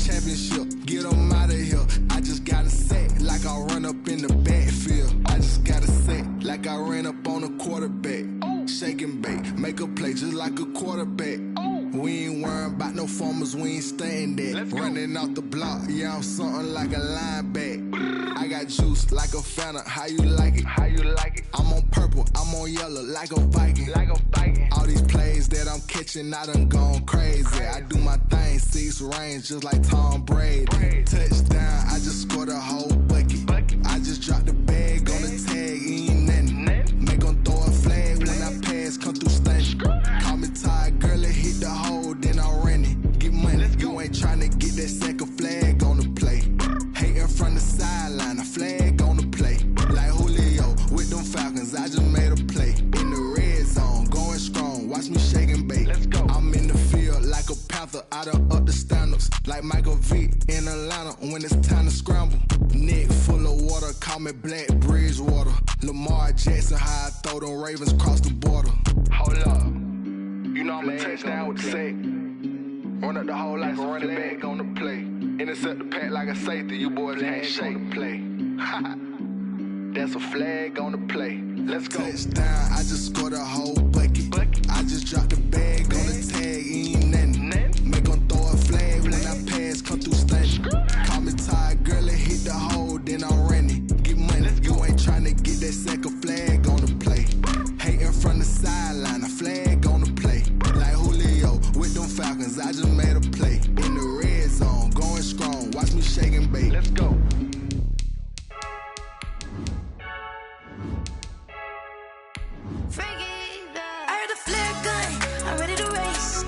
championship. Get them out of here. I just gotta set like I run up in the backfield. I just gotta set like I ran up on a quarterback. Shake and bake, make a play just like a quarterback. We ain't worrying about no formers, we ain't staying there. Running off the block, yeah, I'm something like a linebacker. I got juice like a Fanta, how you like it? How you like it? I'm on purple, I'm on yellow like a Viking. Like a Viking. All these plays that I'm catching, I done gone crazy. I do my thing, 6 range just like Tom Brady. Touchdown, I just scored a whole bucket. I just dropped the bag on the tag, ain't nothing. Make 'em throw a flag when I pass, come through stunning. Call me tired, girl, it hit the hole, then I ran it. Get money, you ain't tryna get that second flag on the play. Hating from the sideline, a flag on the play. Like Julio with them Falcons, I just made a play. In the red zone, going strong, watch me shake and bake. I'm in the field like a panther, I done up the standards. Like Michael Vick in Atlanta when it's time to scramble. Neck full of water, call me Black Bridgewater. Lamar Jackson, how I throw them Ravens across the border. Hold up, you know I'm a touchdown with the sack. Run up the whole like a running back on the play. Intercept the pack like a safety, you boys ain't shake the play. That's a flag on the play. Let's go. Touchdown, I just scored a whole bucket. I just dropped the bag on the tag, ain't nothing. Make 'em throw a flag when I pass, come through stunning. Call me tired, girl, it hit the hole, then I ran it. Get money, you ain't tryna get that second flag on the play. Hating from the sideline, a flag on the play. Like Julio with them Falcons, I just made a play. In the red zone, going strong, watch me shake and bake. Let's go. I heard a flare gun, I'm ready to race.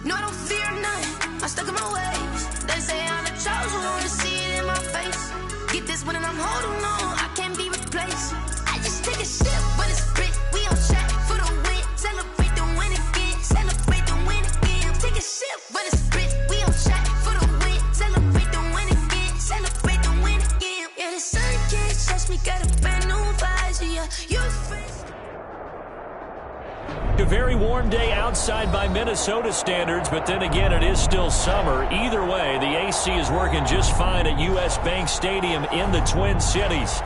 No, I don't fear none, I'm stuck in my ways. They say I'm the chosen one, to see it in my face. Get this one and I'm holding on, I can't be replaced. I just take a sip when it's split, we on track for the win. Celebrate the win again, celebrate the win again. Take a sip when it's split, we on track for the win. Celebrate the win again, celebrate the win again. Yeah, the sun can't touch me, got a brand new visor, yeah. You're free. A very warm day outside by Minnesota standards, but then again, it is still summer. Either way, the AC is working just fine at U.S. Bank Stadium in the Twin Cities.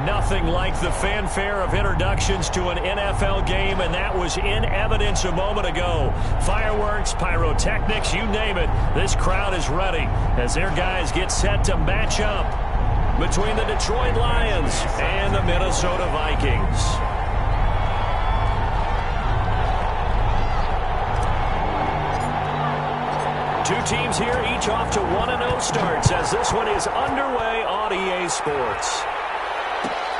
Nothing like the fanfare of introductions to an NFL game, and that was in evidence a moment ago. Fireworks, pyrotechnics, you name it. This crowd is ready as their guys get set to match up between the Detroit Lions and the Minnesota Vikings. Two teams here, each off to 1-0 starts as this one is underway on EA Sports.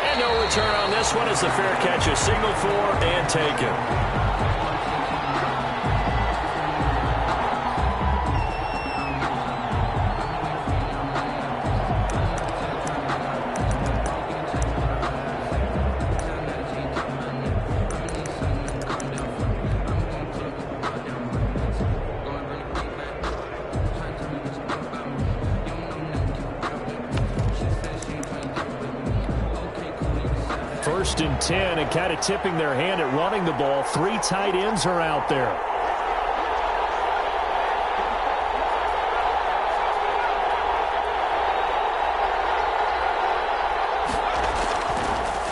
And no return on this one as the fair catch is signaled for and taken. First and 10, and kind of tipping their hand at running the ball. 3 tight ends are out there.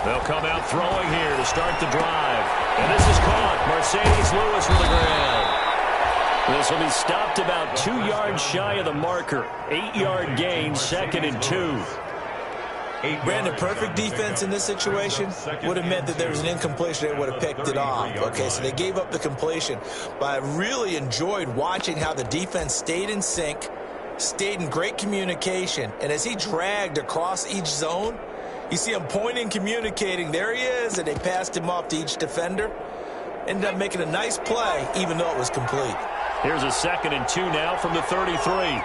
They'll come out throwing here to start the drive. And this is caught. Mercedes Lewis with the ground. This will be stopped about 2 yards shy of the marker. 8-yard gain, 2nd and 2. Brandon, perfect defense in this situation would have meant that there was an incompletion. They would have picked it off. Okay, so they gave up the completion. But I really enjoyed watching how the defense stayed in sync, stayed in great communication. And as he dragged across each zone, you see him pointing, communicating. There he is, and they passed him off to each defender. Ended up making a nice play, even though it was complete. Here's a 2nd and 2 now from the 33.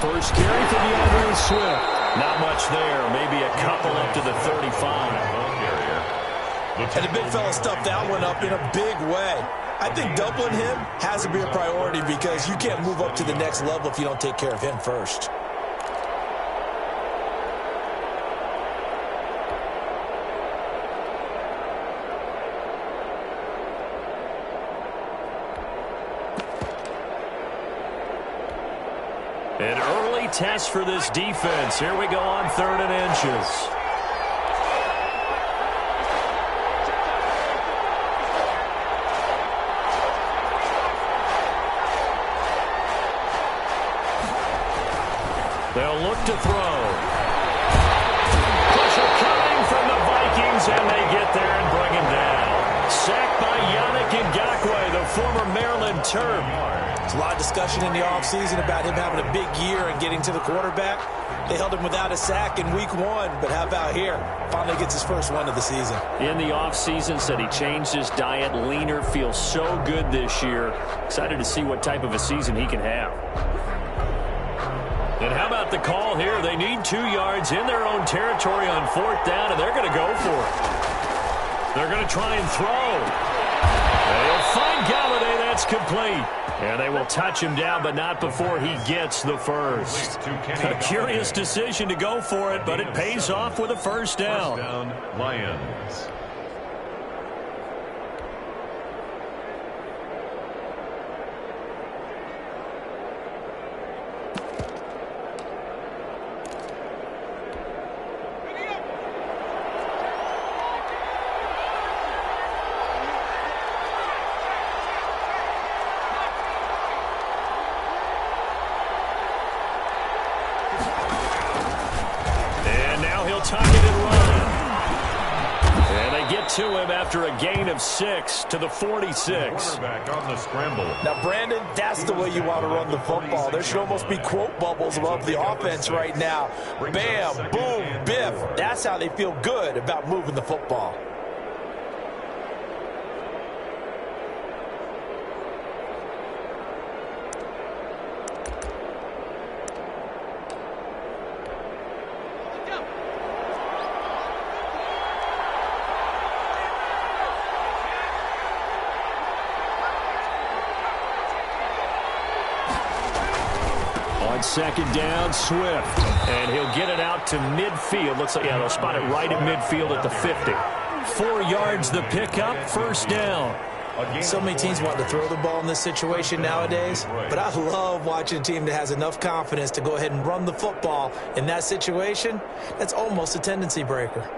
First carry for DeAndre Swift. Not much there. Maybe a couple up to the 35. And the big fella stuffed that one up in a big way. I think doubling him has to be a priority because you can't move up to the next level if you don't take care of him first. An early test for this defense. Here we go on 3rd and inches. They'll look to throw. Pressure coming from the Vikings, and they get there and bring him down. Sacked by Yannick Ngakoue, the former Maryland Terp. There's a lot of discussion in the offseason about him having a big year and getting to the quarterback. They held him without a sack in week 1, but how about here? Finally gets his first one of the season. In the offseason, said he changed his diet, leaner, feels so good this year. Excited to see what type of a season he can have. And how about the call here? They need 2 yards in their own territory on 4th down, and they're going to go for it. They're going to try and throw. They'll find Galladay. That's complete. And they will touch him down, but not before he gets the first. A curious decision to go for it, but it pays off with a first down. First down, Lions. To him after a gain of 6 to the 46. Quarterback on the scramble. Now, Brandon, that's the way you want to run the football. There should almost be quote bubbles above the offense right now. Bam, boom, biff. That's how they feel good about moving the football. Second down, Swift. And he'll get it out to midfield. Looks like, yeah, they'll spot it right in midfield at the 50. 4 yards the pickup, first down. So many teams want to throw the ball in this situation nowadays, but I love watching a team that has enough confidence to go ahead and run the football. In that situation, that's almost a tendency breaker.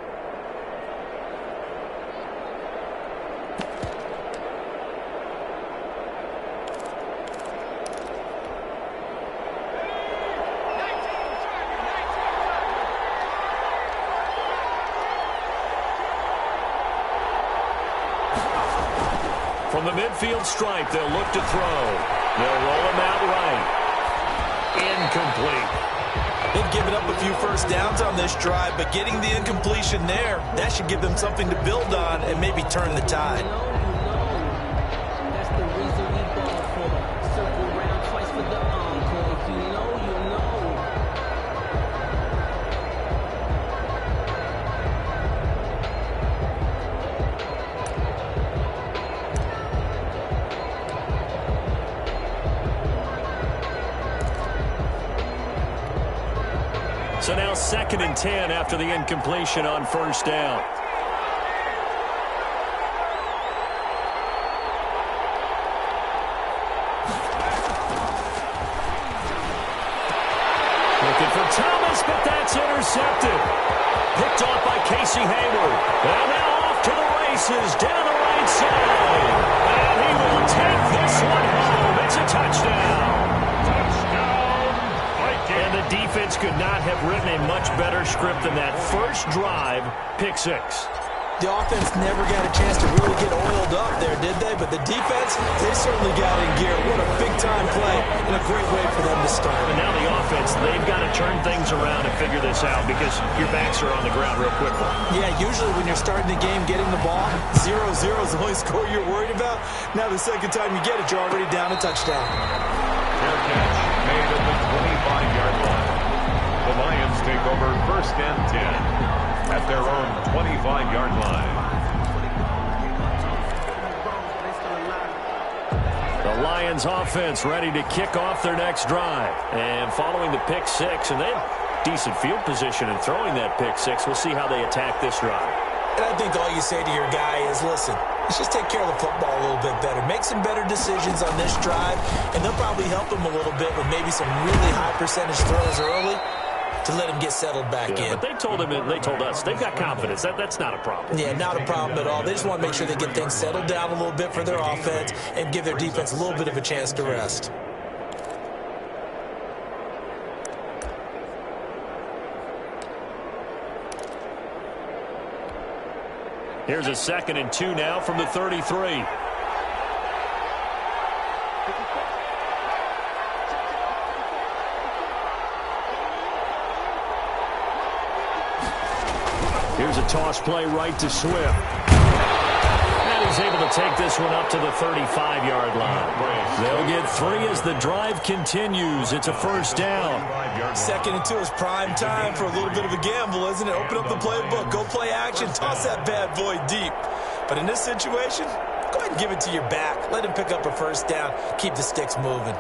From the midfield stripe, they'll look to throw. They'll roll him out right. Incomplete. They've given up a few first downs on this drive, but getting the incompletion there, that should give them something to build on and maybe turn the tide. That's the reason we ball for. Circle round twice for the encore. If you know, you know. So now 2nd and 10 after the incompletion on first down. Looking for Thomas, but that's intercepted. Picked off by Casey Hayward. And now off to the races down the right side. And he will take this one home. It's a touchdown. And the defense could not have written a much better script than that first drive, pick 6. The offense never got a chance to really get oiled up there, did they? But the defense, they certainly got in gear. What a big-time play and a great way for them to start. And now the offense, they've got to turn things around and figure this out because your backs are on the ground real quickly. Yeah, usually when you're starting the game, getting the ball, 0-0 is the only score you're worried about. Now the second time you get it, you're already down a touchdown. Fair catch made at the 25-yard line. The Lions take over 1st and 10 at their own 25-yard line. The Lions offense ready to kick off their next drive. And following the pick 6, and they have decent field position in throwing that pick 6. We'll see how they attack this drive. And I think all you say to your guy is, listen, Let's just take care of the football a little bit better. Make some better decisions on this drive, and they'll probably help him a little bit with maybe some really high percentage throws early to let him get settled back in. But they told us, they've got confidence. That's not a problem. Yeah, not a problem at all. They just want to make sure they get things settled down a little bit for their offense and give their defense a little bit of a chance to rest. Here's a 2nd and 2 now from the 33. Here's a toss play right to Swift. And he's able to take this one up to the 35-yard line. They'll get 3 as the drive continues. It's a first down. 2nd and 2 is prime time for a little bit of a gamble, isn't it? Open up the playbook, go play action, toss that bad boy deep. But in this situation, go ahead and give it to your back. Let him pick up a first down. Keep the sticks moving.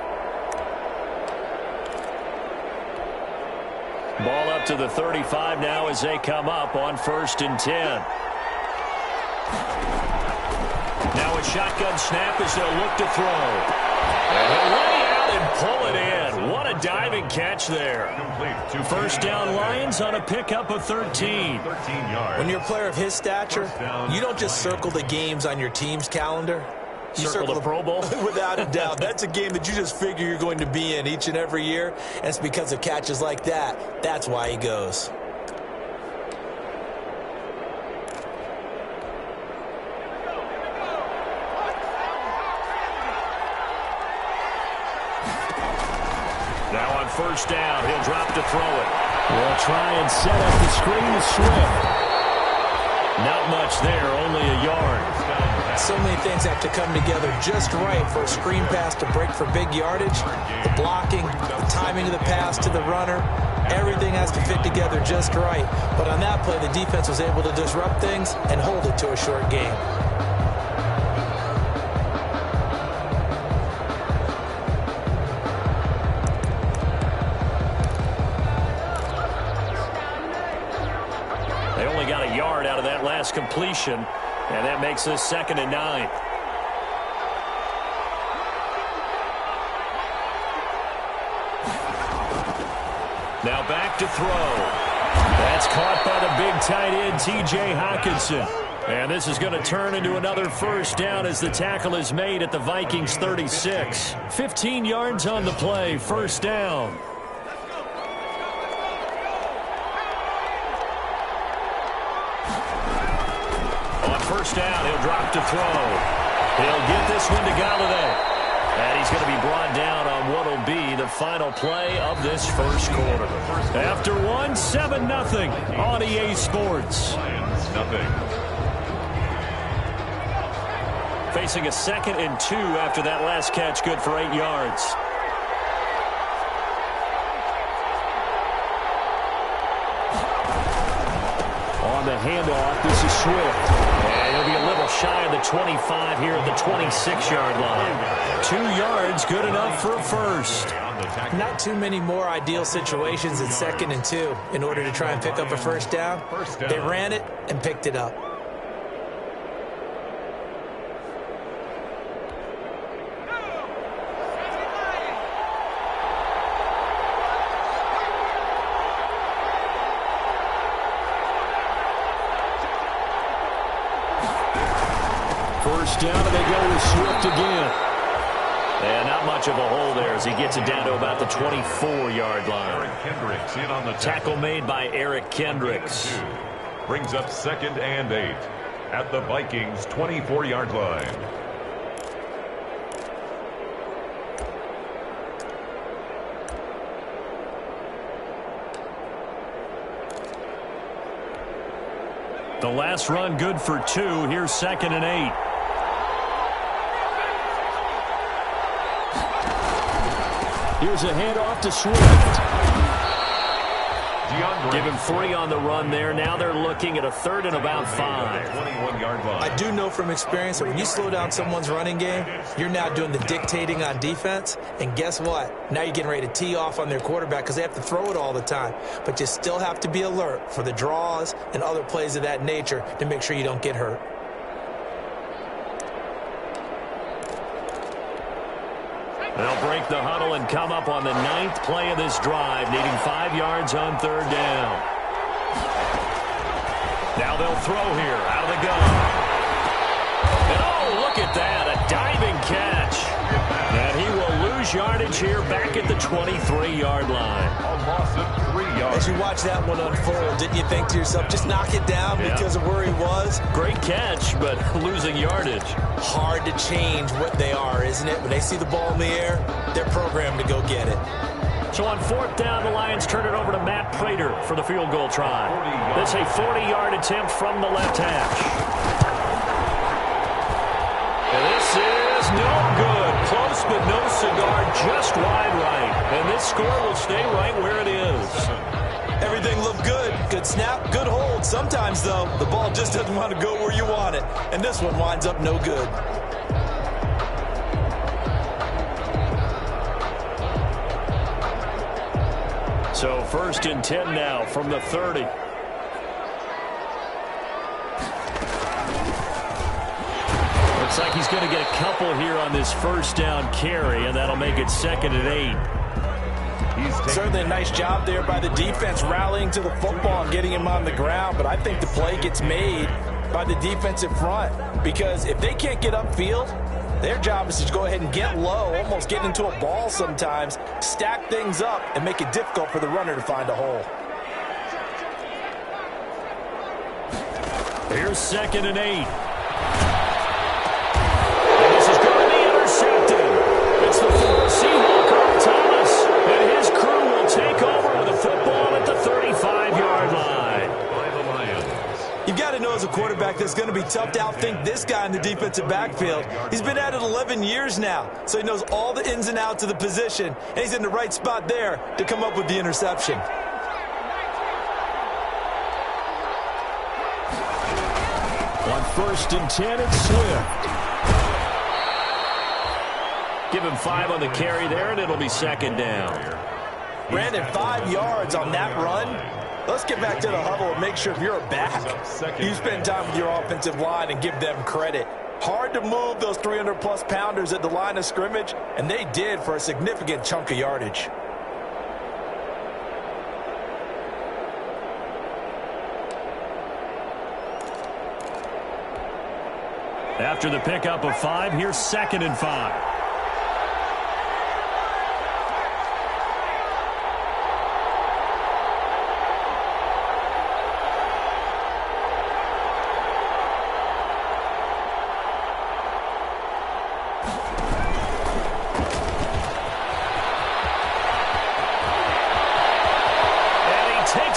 Ball up to the 35 now as they come up on 1st and 10. Now a shotgun snap as they'll look to throw. And they'll lay out and pull it in. What a diving catch there. First down Lions on a pickup of 13. When you're a player of his stature, you don't just circle the games on your team's calendar. You circle the Pro Bowl? Without a doubt. That's a game that you just figure you're going to be in each and every year. And it's because of catches like that. That's why he goes. Now on first down, he'll drop to throw it. We'll try and set up the screen to Swift. Not much there, only a yard. So many things have to come together just right for a screen pass to break for big yardage. The blocking, the timing of the pass to the runner, everything has to fit together just right. But on that play, the defense was able to disrupt things and hold it to a short game. They only got a yard out of that last completion, and that makes this 2nd and 9. Now back to throw. That's caught by the big tight end, T.J. Hockenson. And this is going to turn into another first down as the tackle is made at the Vikings 36. 15 yards on the play, first down. First down, he'll drop to throw. He'll get this one to Galladay. And he's going to be brought down on what will be the final play of this first quarter. After 7-0 on EA Sports. Lions, nothing. Facing a 2nd and 2 after that last catch, good for 8 yards. On the handoff, this is Swift. And he'll be a little shy of the 25 here at the 26-yard line. 2 yards, good enough for a first. Not too many more ideal situations in 2nd and 2 in order to try and pick up a first down. They ran it and picked it up. First down, and they go with Swift again. And not much of a hole there as he gets it down to about the 24-yard line. Eric Kendricks in on the tackle made by Eric Kendricks. Brings up 2nd and 8 at the Vikings 24-yard line. The last run good for 2. Here's 2nd and 8. Here's a handoff to Swift. Give him 3 on the run there. Now they're looking at a 3rd and about 5. 21-yard line. I do know from experience that when you slow down someone's running game, you're now doing the dictating on defense. And guess what? Now you're getting ready to tee off on their quarterback because they have to throw it all the time. But you still have to be alert for the draws and other plays of that nature to make sure you don't get hurt. They'll break the huddle and come up on the 9th play of this drive, needing 5 yards on 3rd down. Now they'll throw here, out of the gun. And oh, look at that, a diving catch. And he will lose yardage here back at the 23-yard line. A loss of 3 yards. As you watch that one unfold, didn't you think to yourself, just knock it down because of where he was? Great catch, but losing yardage. Hard to change what they are, isn't it? When they see the ball in the air, they're programmed to go get it. So on 4th down, the Lions turn it over to Matt Prater for the field goal try. That's a 40-yard attempt from the left hash. And this is no good. Close, but no cigar, just wide right. And this score will stay right where it is. Everything looked good. Good snap, good hold. Sometimes, though, the ball just doesn't want to go where you want it. And this one winds up no good. So 1st and 10 now from the 30. Looks like he's going to get a couple here on this 1st down carry, and that'll make it 2nd and 8. Certainly a nice job there by the defense rallying to the football and getting him on the ground, but I think the play gets made by the defensive front because if they can't get upfield, their job is to go ahead and get low, almost get into a ball sometimes, stack things up, and make it difficult for the runner to find a hole. Here's 2nd and 8. And this is going to be intercepted. It's the Seahawk Earl Thomas, and his crew will take over with the football at the 35-yard line. By the Lions. You've got to know as a quarterback that's going to be tough to outthink this guy in the defensive backfield. He's been at it 11 years now, so he knows all the ins and outs of the position, and he's in the right spot there to come up with the interception. On 1st and 10, it's Swift. Give him 5 on the carry there, and it'll be 2nd down. Brandon, 5 yards on that run. Let's get back to the huddle and make sure if you're a back, you spend time with your offensive line and give them credit. Hard to move those 300-plus pounders at the line of scrimmage, and they did for a significant chunk of yardage. After the pickup of 5, here's 2nd and 5.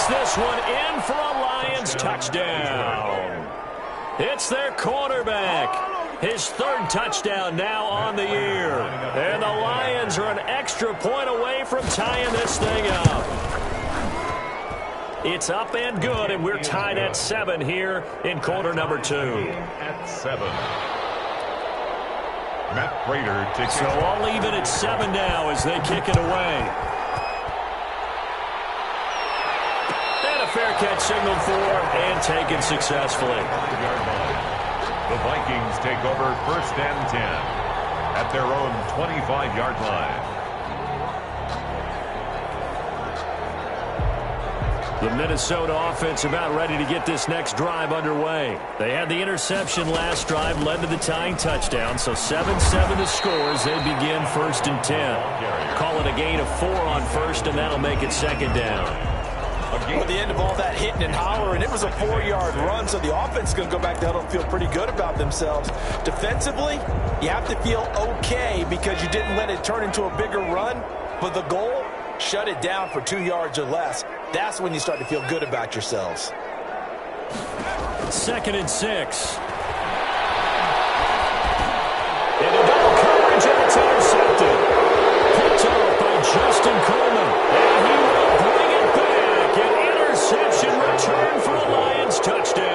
This one in for a Lions touchdown. It's their quarterback. His 3rd touchdown now on the year. And the Lions are an extra point away from tying this thing up. It's up and good, and we're tied at 7 here in quarter number 2. At 7. Matt Prater takes So all even at 7 now as they kick it away. Fair catch signaled for and taken successfully. The Vikings take over 1st and 10 at their own 25-yard line. The Minnesota offense about ready to get this next drive underway. They had the interception last drive, led to the tying touchdown, so 7-7 the score as they begin 1st and 10. Call it a gain of 4 on 1st, and that'll make it 2nd down. At the end of all that hitting and hollering, it was a 4-yard run, so the offense is going to go back to the huddle and feel pretty good about themselves. Defensively, you have to feel okay because you didn't let it turn into a bigger run, but the goal, shut it down for 2 yards or less. That's when you start to feel good about yourselves. 2nd and 6. And a double coverage, and it's intercepted. Picked up by Justin Coleman. And he will bring it back. An interception return for a Lions touchdown.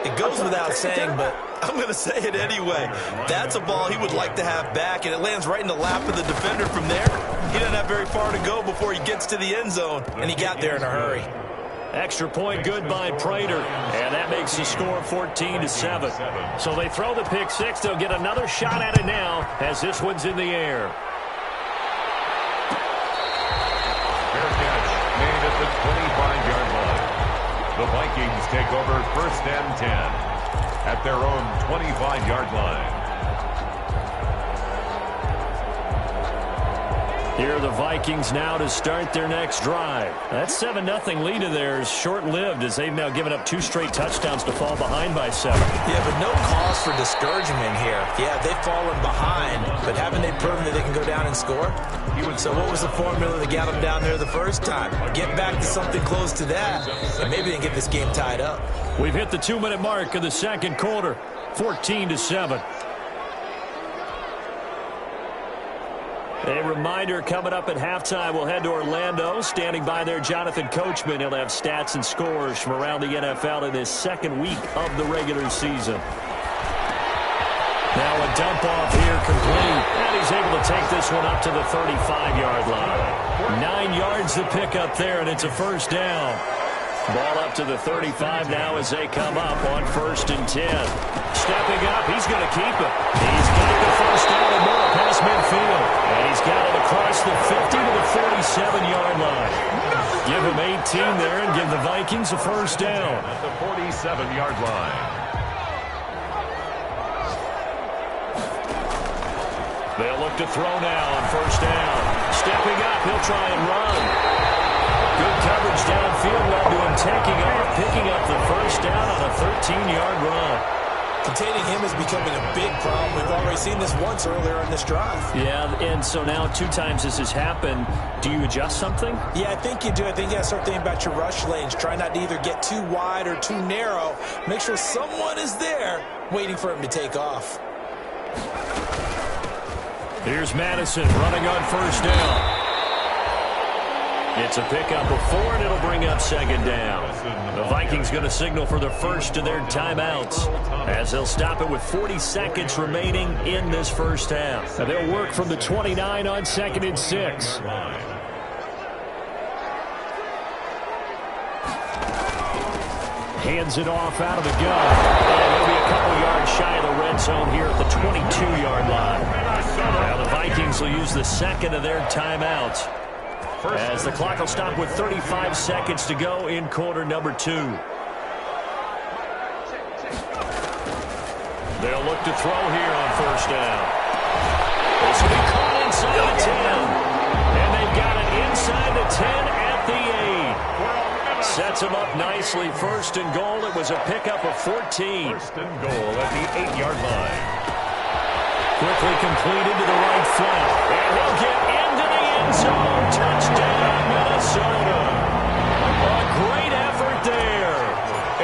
It goes without saying, but I'm going to say it anyway. That's a ball he would like to have back, and it lands right in the lap of the defender from there. He doesn't have very far to go before he gets to the end zone, and he got there in a hurry. Extra point good by Prater, and that makes the score 14-7. So they throw the pick six. They'll get another shot at it now as this one's in the air. Fair catch made at the 25-yard line. The Vikings take over 1st and 10 at their own 25-yard line. Here are the Vikings now to start their next drive. That 7-0 lead of theirs short-lived as they've now given up 2 straight touchdowns to fall behind by 7. Yeah, but no cause for discouragement here. Yeah, they've fallen behind, but haven't they proven that they can go down and score? So what was the formula that got them down there the first time? Get back to something close to that, and maybe they can get this game tied up. We've hit the 2-minute mark of the second quarter, 14-7. A reminder coming up at halftime, we'll head to Orlando. Standing by there, Jonathan Coachman. He'll have stats and scores from around the NFL in this second week of the regular season. Now a dump off here complete. And he's able to take this one up to the 35-yard line. 9 yards to pick up there, and it's a first down. Ball up to the 35 now as they come up on 1st and 10. Stepping up, he's going to keep it. He's got the first down and more past midfield. And he's got it across the 50 to the 47-yard line. Give him 18 there and give the Vikings a first down. At the 47-yard line. They'll look to throw now on first down. Stepping up, he'll try and run. Good coverage downfield led to him taking off, picking up the first down on a 13-yard run. Containing him is becoming a big problem. We've already seen this once earlier in this drive. Yeah, and so now 2 times this has happened. Do you adjust something? Yeah, I think you do. I think you got to start thinking about your rush lanes. Try not to either get too wide or too narrow. Make sure someone is there waiting for him to take off. Here's Madison running on first down. It's a pickup of 4, and it'll bring up second down. The Vikings going to signal for the first of their timeouts as they'll stop it with 40 seconds remaining in this first half. And they'll work from the 29 on 2nd and 6. Hands it off out of the gun. And he'll be a couple yards shy of the red zone here at the 22-yard line. Now the Vikings will use the second of their timeouts as the clock will stop with 35 seconds to go in quarter number 2. They'll look to throw here on first down. This will be caught inside the 10. And they've got it inside the 10 at the 8. Sets him up nicely. 1st and goal. It was a pickup of 14. 1st and goal at the 8-yard line. Quickly completed to the right flat. And he'll get into the end zone. Touchdown, Minnesota. A great effort there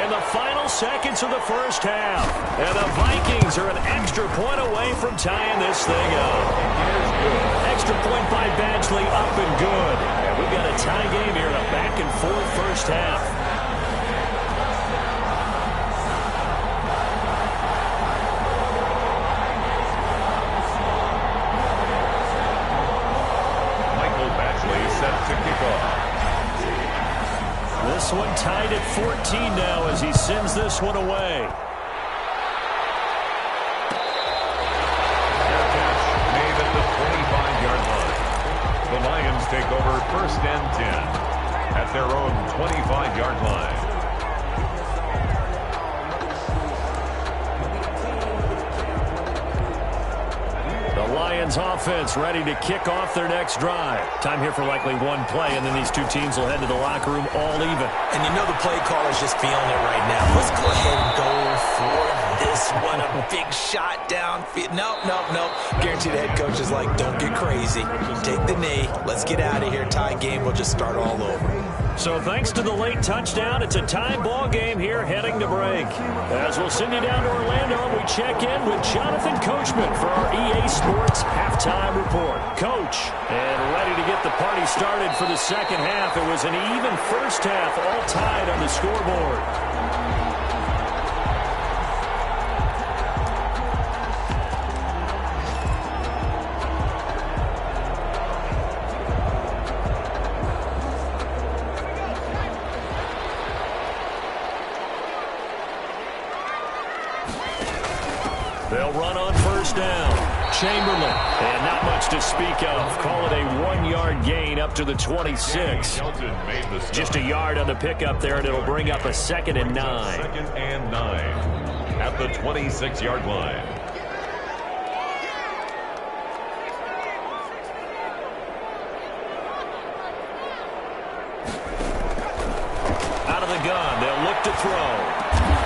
in the final seconds of the first half. And the Vikings are an extra point away from tying this thing up. Extra point by Badgley, up and good. And we've got a tie game here in a back-and-forth first half. This one tied at 14 now as he sends this one away. Fair catch made at the 25-yard line. The Lions take over 1st and 10 at their own 25-yard line. Lions offense ready to kick off their next drive. Time here for likely one play, and then these two teams will head to the locker room all even. And you know the play caller's just feeling it right now. Let's go ahead and go for this one. A big shot downfield. Nope. Guaranteed the head coach is like, don't get crazy. Take the knee. Let's get out of here. Tie game. We'll just start all over. So thanks to the late touchdown, it's a tie ball game here heading to break. As we'll send you down to Orlando, and we check in with Jonathan Coachman for our EA Sports halftime report. Coach, and ready to get the party started for the second half. It was an even first half, all tied on the scoreboard. They'll run on first down. Chamberlain. And not much to speak of. Call it a 1-yard gain up to the 26. Just a yard on the pickup there, and it'll bring up a 2nd and 9. 2nd and 9 at the 26-yard line. Out of the gun, they'll look to throw.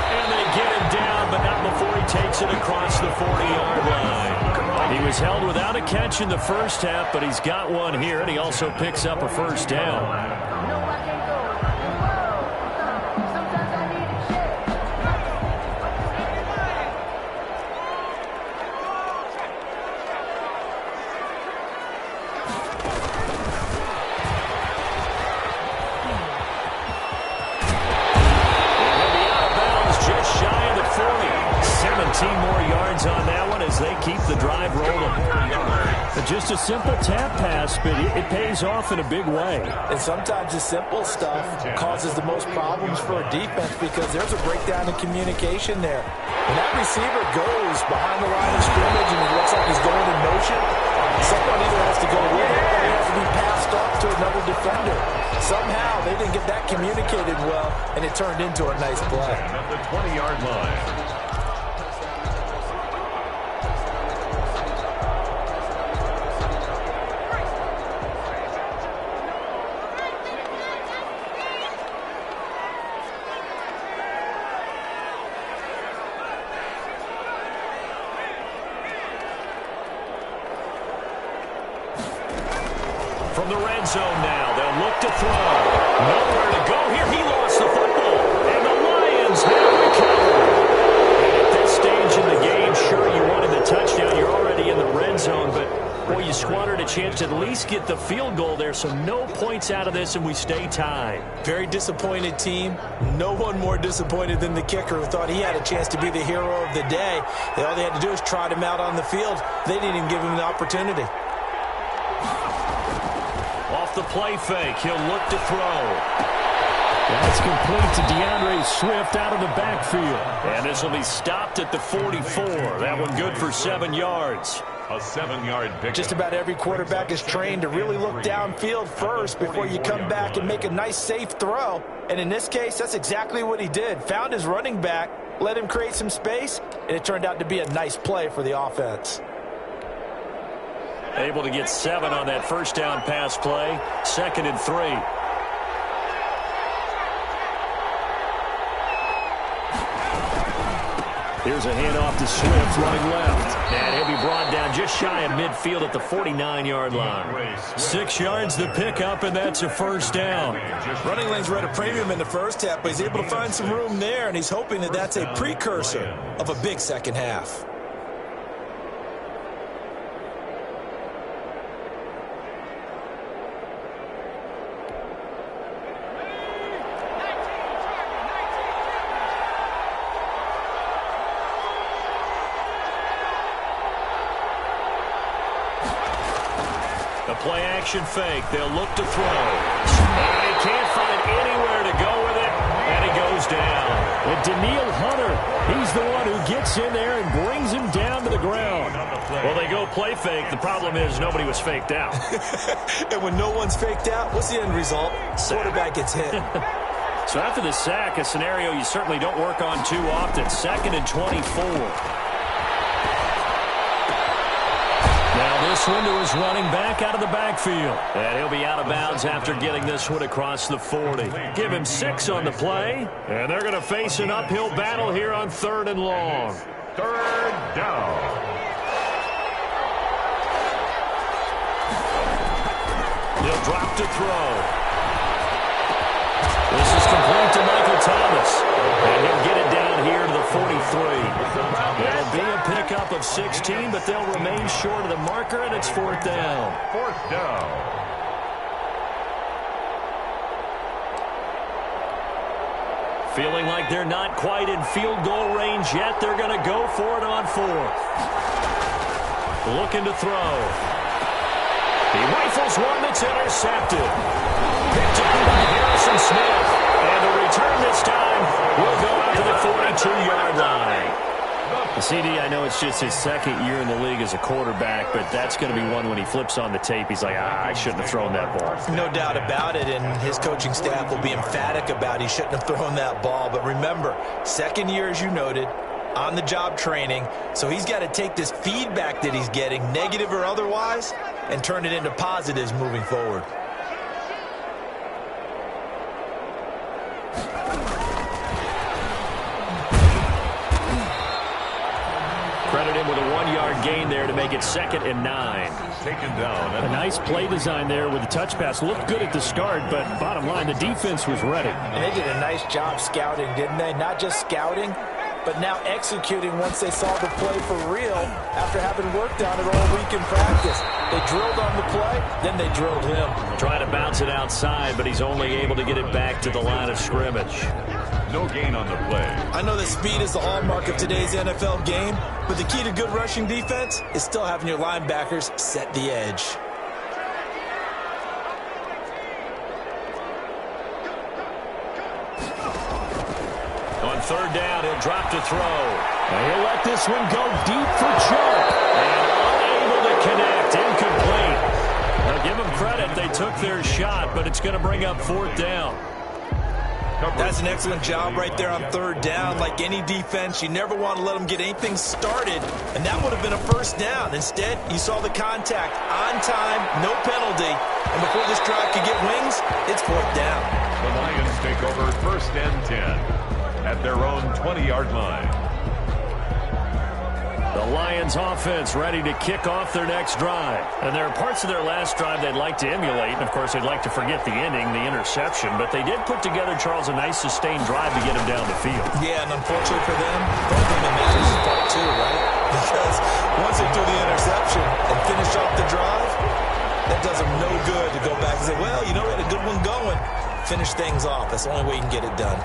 And they get him down, but not before he takes it across the 40-yard line. He was held without a catch in the first half, but he's got one here, and he also picks up a first down. They keep the drive rolling. Just a simple tap pass, but it pays off in a big way. And sometimes the simple stuff causes the most problems for a defense because there's a breakdown in communication there. When that receiver goes behind the line of scrimmage and it looks like he's going in motion, someone either has to go with it or he has to be passed off to another defender. Somehow they didn't get that communicated well, and it turned into a nice play. At the 20-yard line. From the red zone now, they'll look to throw. Nowhere to go here. He lost the football. And the Lions have recovered. And at this stage in the game, sure, you wanted the touchdown. You're already in the red zone, but, boy, you squandered a chance to at least get the field goal there, so no points out of this, and we stay tied. Very disappointed team. No one more disappointed than the kicker who thought he had a chance to be the hero of the day. All they had to do was trot him out on the field. They didn't even give him the opportunity. Off the play fake, he'll look to throw. That's complete to DeAndre Swift out of the backfield. And this will be stopped at the 44. That one good for 7 yards. A 7-yard pick. Just about every quarterback is trained to really look downfield first before you come back and make a nice, safe throw. And in this case, that's exactly what he did. Found his running back, let him create some space, and it turned out to be a nice play for the offense. Able to get 7 on that first down pass play. 2nd and 3. Here's a handoff to Swift running left. And he'll be brought down just shy of midfield at the 49-yard line. 6 yards the pickup, and that's a first down. Running lanes were at a premium in the first half, but he's able to find some room there, and he's hoping that that's a precursor of a big second half. Play action fake. They'll look to throw. And he can't find anywhere to go with it. And he goes down. And Daniil Hunter, he's the one who gets in there and brings him down to the ground. Well, they go play fake. The problem is nobody was faked out. And when no one's faked out, what's the end result? Quarterback gets hit. So after the sack, a scenario you certainly don't work on too often. 2nd and 24. Now this one to his running back out of the backfield. And he'll be out of bounds after getting this one across the 40. Give him 6 on the play. And they're going to face an uphill battle here on 3rd and long. 3rd down. He'll drop to throw. This is complete to Michael Thomas. And he'll get it down here to the 43. It'll be a pickup of 16, but they'll remain short of the marker, and it's 4th down. 4th down. Feeling like they're not quite in field goal range yet. They're going to go for it on 4th. Looking to throw. He rifles one that's intercepted. Picked up by Harrison Smith. And the return this time will go out to the 42-yard line. The CD, I know it's just his second year in the league as a quarterback, but that's going to be one when he flips on the tape. He's like, I shouldn't have thrown that ball. No doubt about it, and his coaching staff will be emphatic about he shouldn't have thrown that ball. But remember, second year, as you noted, on-the-job training, so he's got to take this feedback that he's getting, negative or otherwise, and turn it into positives moving forward. Credit him with a 1-yard gain there to make it 2nd and 9. Taken down. A nice play design there with the touch pass. Looked good at the start, but bottom line, the defense was ready. And they did a nice job scouting, didn't they? Not just scouting, but now executing once they saw the play for real after having worked on it all week in practice. They drilled on the play, then they drilled him. Trying to bounce it outside, but he's only able to get it back to the line of scrimmage. No gain on the play. I know that speed is the hallmark of today's NFL game, but the key to good rushing defense is still having your linebackers set the edge. On 3rd down, he'll drop to throw. And he'll let this one go deep for Chubb. And unable to connect. Incomplete. Now give them credit. They took their shot, but it's going to bring up 4th down. That's an excellent job right there on 3rd down. Like any defense, you never want to let them get anything started, and that would have been a 1st down. Instead, you saw the contact on time, no penalty, and before this drive could get wings, it's 4th down. The Lions take over 1st and 10 at their own 20-yard line. The Lions offense ready to kick off their next drive. And there are parts of their last drive they'd like to emulate. And, of course, they'd like to forget the ending, the interception. But they did put together, Charles, a nice sustained drive to get him down the field. Yeah, and unfortunately for them, the only thing that matters is part 2, right? Because once they do the interception and finish off the drive, that does them no good to go back and say, well, you know, we had a good one going. Finish things off. That's the only way you can get it done.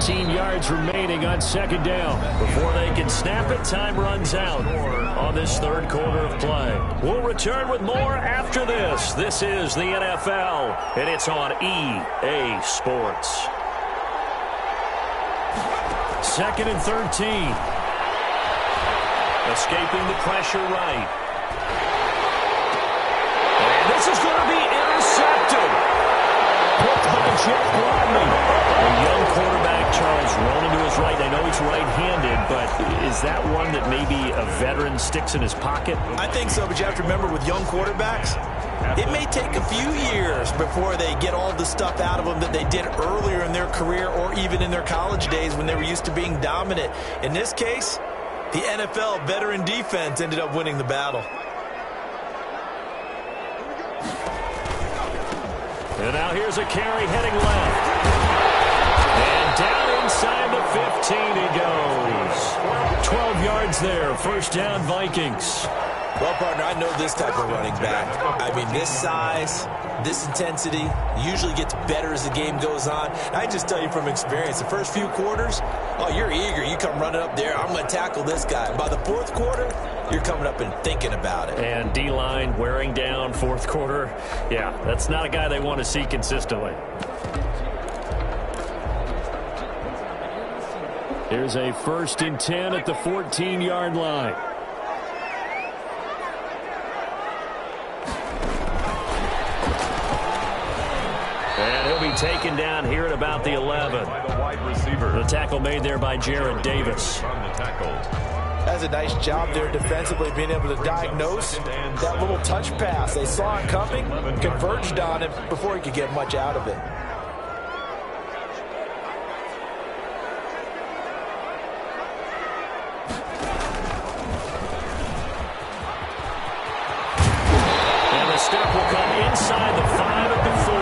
Yards remaining on 2nd down. Before they can snap it, time runs out on this 3rd quarter of play. We'll return with more after this. This is the NFL, and it's on EA Sports. 2nd and 13. Escaping the pressure right. And this is going to be intercepted. Picked by Jeff Gladney. A young quarterback, Charles, rolling to his right. I know he's right-handed, but is that one that maybe a veteran sticks in his pocket? I think so, but you have to remember with young quarterbacks, it may take a few years before they get all the stuff out of them that they did earlier in their career or even in their college days when they were used to being dominant. In this case, the NFL veteran defense ended up winning the battle. And now here's a carry heading left. And down inside the 15 he goes. 12 yards there. 1st down, Vikings. Well, partner, I know this type of running back. I mean, this size, this intensity usually gets better as the game goes on. I just tell you from experience, the first few quarters, oh, you're eager. You come running up there, I'm going to tackle this guy. By the 4th quarter, you're coming up and thinking about it. And D-line wearing down 4th quarter. Yeah, that's not a guy they want to see consistently. Here's a 1st and 10 at the 14-yard line. And he'll be taken down here at about the 11. The tackle made there by Jared Davis. That's a nice job there defensively, being able to diagnose that little touch pass. They saw it coming, converged on it before he could get much out of it. And the step will come inside the 5 at the 4.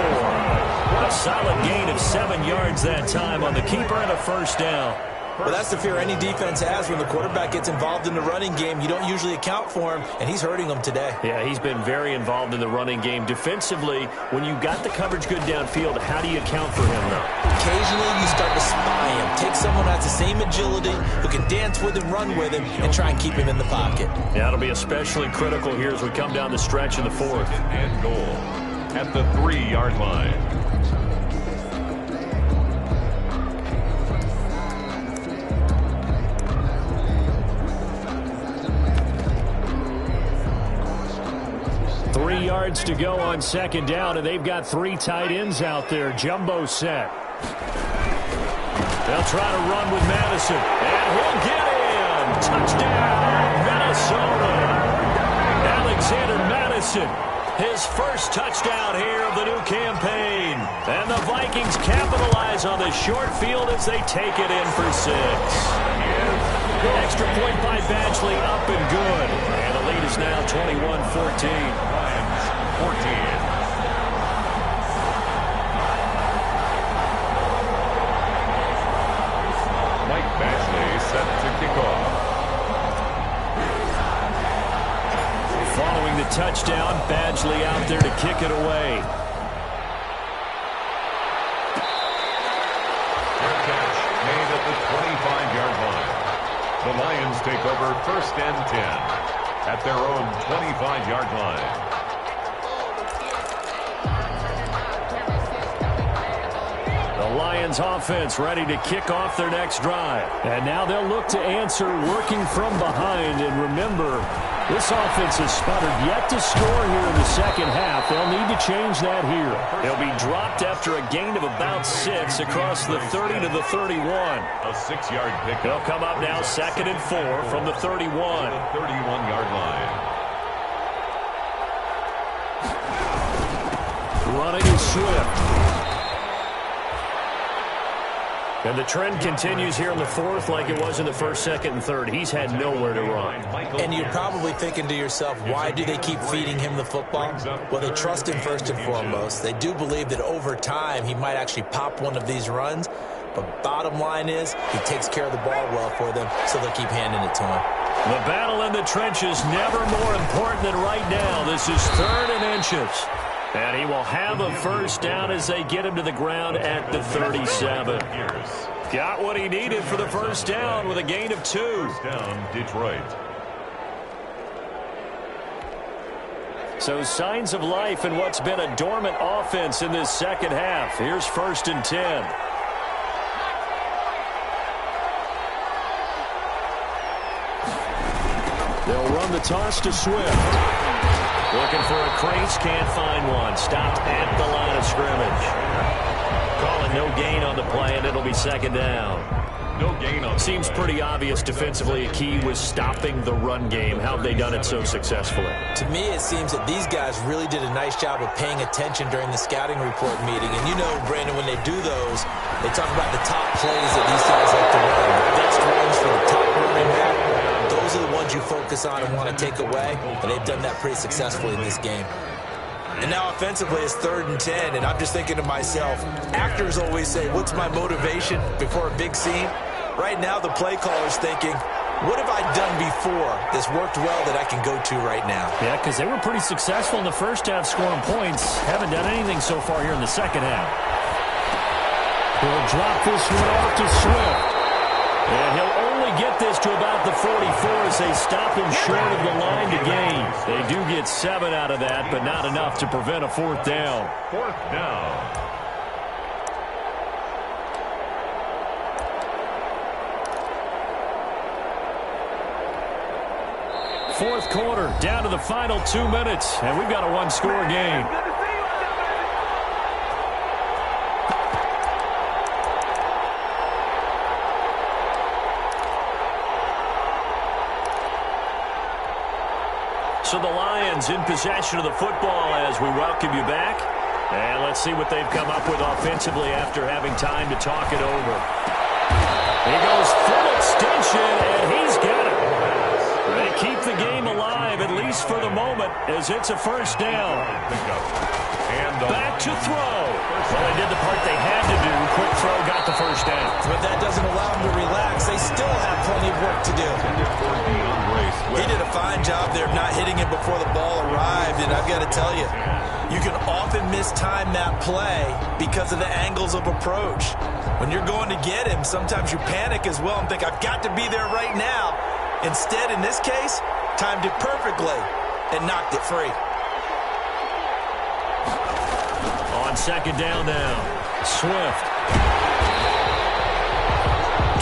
A solid gain of 7 yards that time on the keeper and a 1st down. Well, that's the fear any defense has when the quarterback gets involved in the running game. You don't usually account for him, and he's hurting them today. Yeah, he's been very involved in the running game. Defensively, when you got the coverage good downfield, how do you account for him, though? Occasionally, you start to spy him. Take someone who has the same agility, who can dance with him, run with him, and try and keep him in the pocket. Yeah, it'll be especially critical here as we come down the stretch in the fourth. And goal at the 3-yard line. Yards to go on second down, and they've got 3 tight ends out there. Jumbo set. They'll try to run with Madison, and he'll get in. Touchdown, Minnesota. Alexander Madison, his first touchdown here of the new campaign. And the Vikings capitalize on the short field as they take it in for 6. Extra point by Badgley, up and good. And the lead is now 21-14. 14. Mike Badgley set to kick off. Following the touchdown, Badgley out there to kick it away. Fair catch made at the 25-yard line. The Lions take over 1st and 10 at their own 25-yard line. Lions offense ready to kick off their next drive. And now they'll look to answer working from behind. And remember, this offense has sputtered yet to score here in the second half. They'll need to change that here. They'll be dropped after a gain of about 6 across the 30 to the 31. A 6-yard pickup. They'll come up now 2nd and 4 from the 31. The 31-yard line. Running is Swift. And the trend continues here in the fourth like it was in the 1st, 2nd, and 3rd. He's had nowhere to run. And you're probably thinking to yourself, why do they keep feeding him the football? Well, they trust him first and foremost. They do believe that over time he might actually pop one of these runs. But bottom line is he takes care of the ball well for them, so they'll keep handing it to him. The battle in the trenches never more important than right now. This is 3rd and inches. And he will have a first down as they get him to the ground at the 37. Got what he needed for the first down with a gain of 2. First down, Detroit. So signs of life in what's been a dormant offense in this second half. Here's 1st and 10. They'll run the toss to Swift. Looking for a crease, can't find one. Stopped at the line of scrimmage. Calling no gain on the play, and it'll be 2nd down. No gain on. Seems pretty obvious defensively. A key was stopping the run game. How have they done it so successfully? To me, it seems that these guys really did a nice job of paying attention during the scouting report meeting. And you know, Brandon, when they do those, they talk about the top plays that these guys like to run. The best runs for the top running back. Those are the ones you focus on and want to take away, and they've done that pretty successfully in this game. And now offensively it's 3rd and 10, and I'm just thinking to myself, actors always say, what's my motivation before a big scene? Right now the play caller's thinking, what have I done before that's worked well that I can go to right now? Yeah, because they were pretty successful in the first half scoring points. Haven't done anything so far here in the second half. He'll drop this one off to Swift. And he'll only get this to about the 44 as they stop him short of the line to gain. They do get 7 out of that, but not enough to prevent a 4th down. 4th down. Fourth quarter, down to the final 2 minutes, and we've got a 1-score game. So the Lions in possession of the football as we welcome you back. And let's see what they've come up with offensively after having time to talk it over. He goes full extension, and he's got it. They keep the game alive, at least space for the moment as it's a first down. Back to throw. Well, they did the part they had to do. Quick throw, got the first down. But that doesn't allow them to relax. They still have plenty of work to do. He did a fine job there of not hitting it before the ball arrived. And I've got to tell you, you can often mistime that play because of the angles of approach. When you're going to get him, sometimes you panic as well and think, I've got to be there right now. Instead, in this case, timed it perfectly and knocked it free. On second down now, Swift.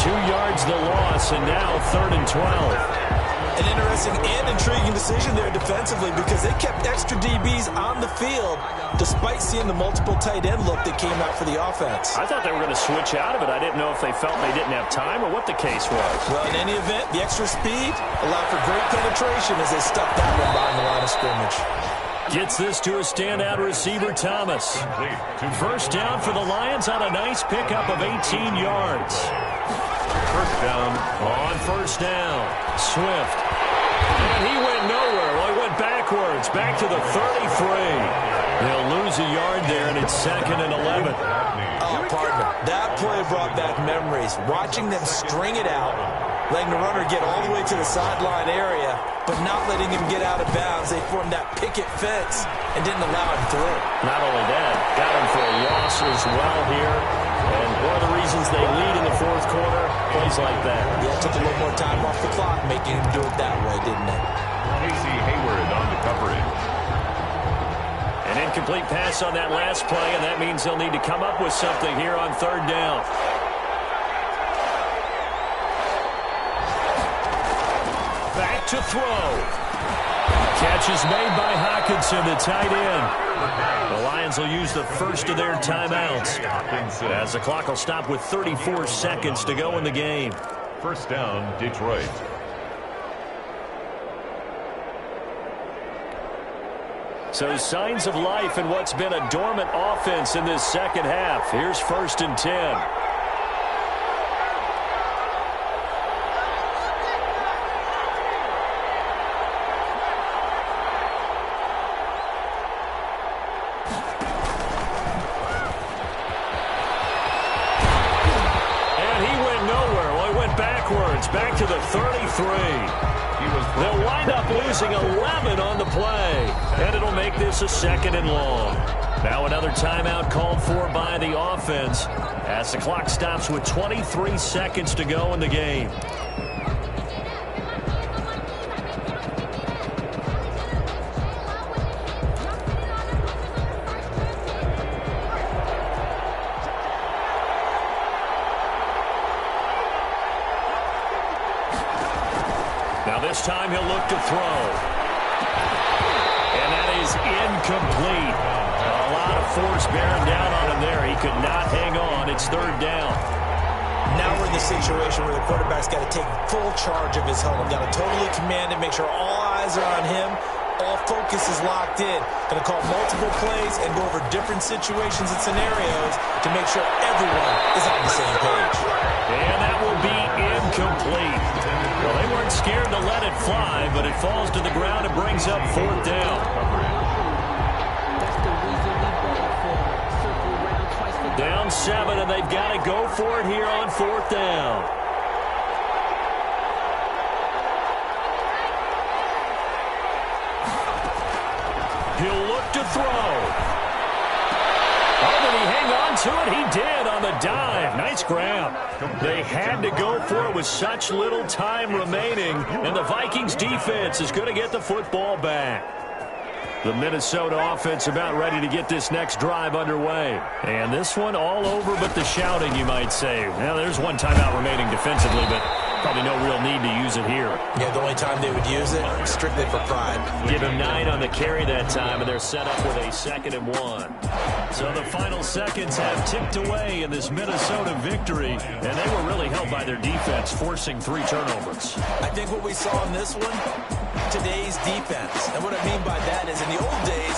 2 yards the loss, and now 3rd and 12. An interesting and intriguing decision there defensively because they kept extra DBs on the field despite seeing the multiple tight end look that came out for the offense. I thought they were going to switch out of it. I didn't know if they felt they didn't have time or what the case was. Well, in any event, the extra speed allowed for great penetration as they stuck that one behind the line of scrimmage. Gets this to a standout receiver, Thomas. First down for the Lions on a nice pickup of 18 yards. First down. On first down, Swift. And he went nowhere. Well, he went backwards, back to the 33. They'll lose a yard there, and it's 2nd and 11. Oh, partner, that play brought back memories. Watching them string it out, letting the runner get all the way to the sideline area, but not letting him get out of bounds. They formed that picket fence and didn't allow him through. Not only that, got him for a loss as well here. And one of the reasons they lead in the 4th quarter, plays like that. Yeah, took a little more time off the clock, making him do it that way, didn't it? Casey Hayward on the coverage. An incomplete pass on that last play, and that means they'll need to come up with something here on 3rd down. Back to throw. Catch is made by Hockenson, the tight end. The Lions will use the first of their timeouts as the clock will stop with 34 seconds to go in the game. First down, Detroit. So signs of life in what's been a dormant offense in this second half. Here's 1st and 10. Back to the 33. They'll wind up losing 11 on the play, and it'll make this a 2nd and long. Now another timeout called for by the offense as the clock stops with 23 seconds to go in the game. This time he'll look to throw. And that is incomplete. A lot of force bearing down on him there. He could not hang on. It's 3rd down. Now we're in the situation where the quarterback's got to take full charge of his helmet. Got to totally command it, make sure all eyes are on him. All focus is locked in. Going to call multiple plays and go over different situations and scenarios to make sure everyone is on the same page. And that will be incomplete. Well, they weren't scared to let it fly, but it falls to the ground and brings up 4th down. Down 7, and they've got to go for it here on 4th down. He'll look to throw. Oh, did he hang on to it? He did on the dive. Nice grab. They had to go for it with such little time remaining, and the Vikings defense is going to get the football back. The Minnesota offense about ready to get this next drive underway. And this one all over but the shouting, you might say. Now, there's one timeout remaining defensively, but probably no real need to use it here. Yeah, the only time they would use it, strictly for pride. Give him 9 on the carry that time, and they're set up with a 2nd and 1. So the final seconds have ticked away in this Minnesota victory, and they were really helped by their defense, forcing 3 turnovers. I think what we saw in this one, today's defense. And what I mean by that is in the old days,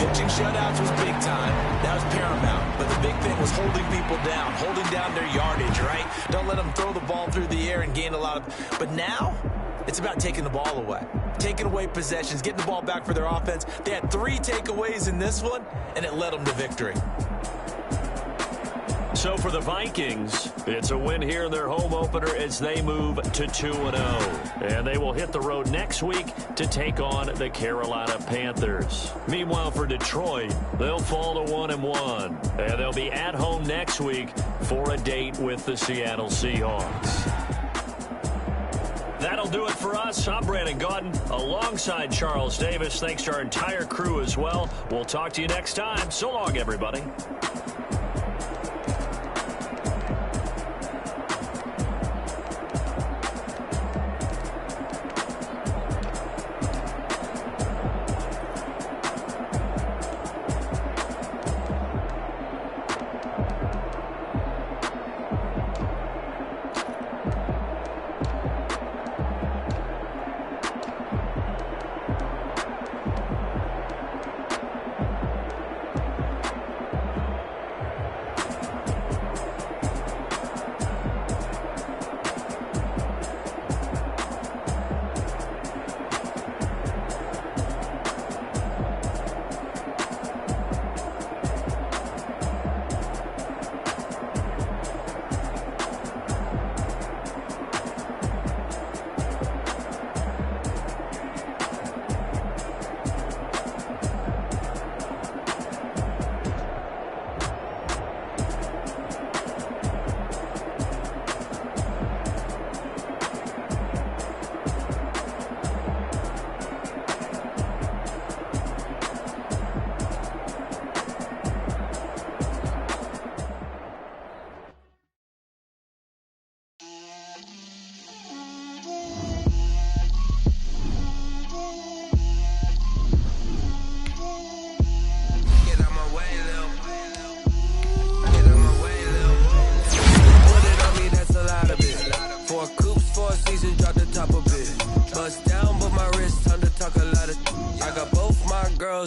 pitching shutouts was big time. That was paramount. But the big thing was holding people down, holding down their yardage, right? Don't let them throw the ball through the air and gain a lot of... But now, it's about taking the ball away. taking away possessions, getting the ball back for their offense. They had 3 takeaways in this one, and it led them to victory. So for the Vikings, it's a win here in their home opener as they move to 2-0. And they will hit the road next week to take on the Carolina Panthers. Meanwhile, for Detroit, they'll fall to 1-1. And they'll be at home next week for a date with the Seattle Seahawks. That'll do it for us. I'm Brandon Gaudin alongside Charles Davis. Thanks to our entire crew as well. We'll talk to you next time. So long, everybody.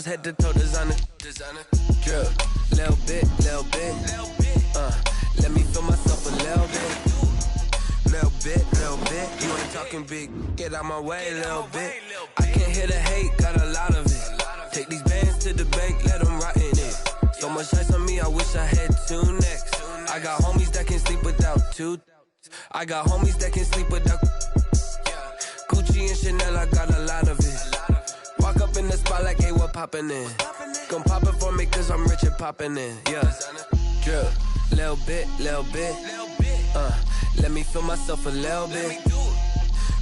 Head to toe designer, drip, little bit, let me feel myself a little bit, you ain't talking big, get out my way, little bit, I can't hear the hate, got a lot of it, take these bands to the bank, let them rot in it, so much ice on me, I wish I had 2 necks, I got homies that can sleep without 2, I got homies that can sleep without, Gucci and Chanel, I got a lot of it, walk up in the spot like, hey, what poppin' in? Gon' pop it for me cause I'm rich and poppin' in, yeah. Drip, little bit, let me feel myself a little bit.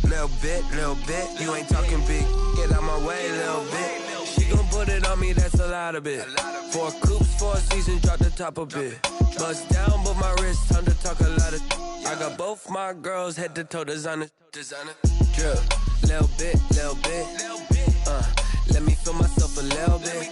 Little bit, you ain't talking big, get out my way, little bit. She gon' put it on me, that's a lot of it. 4 coops, 4 seasons, drop the top a bit. Bust down, but my wrist, time to talk a lot of. I got both my girls, head to toe designer. Drip, little bit, let me feel myself a little bit.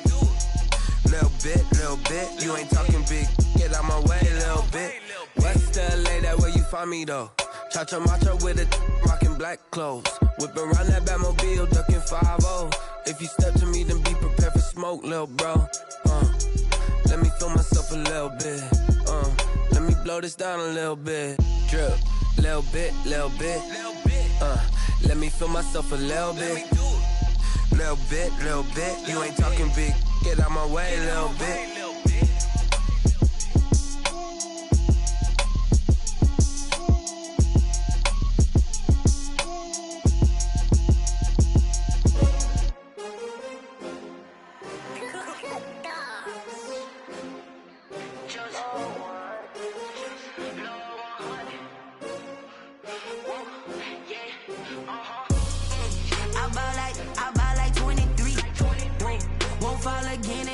Little bit, you ain't talking big, get out my way, little bit. West LA, that where you find me though. Cha-cha matcha with it, rockin' black clothes. Whippin' around that Batmobile, duckin' 5-0. If you step to me, then be prepared for smoke, lil' bro. Let me feel myself a little bit. Let me blow this down a little bit. Drip, little bit. Let me feel myself a little bit. Little bit, you ain't talking big, get out my way, little bit. I ball like 23. Won't fall again.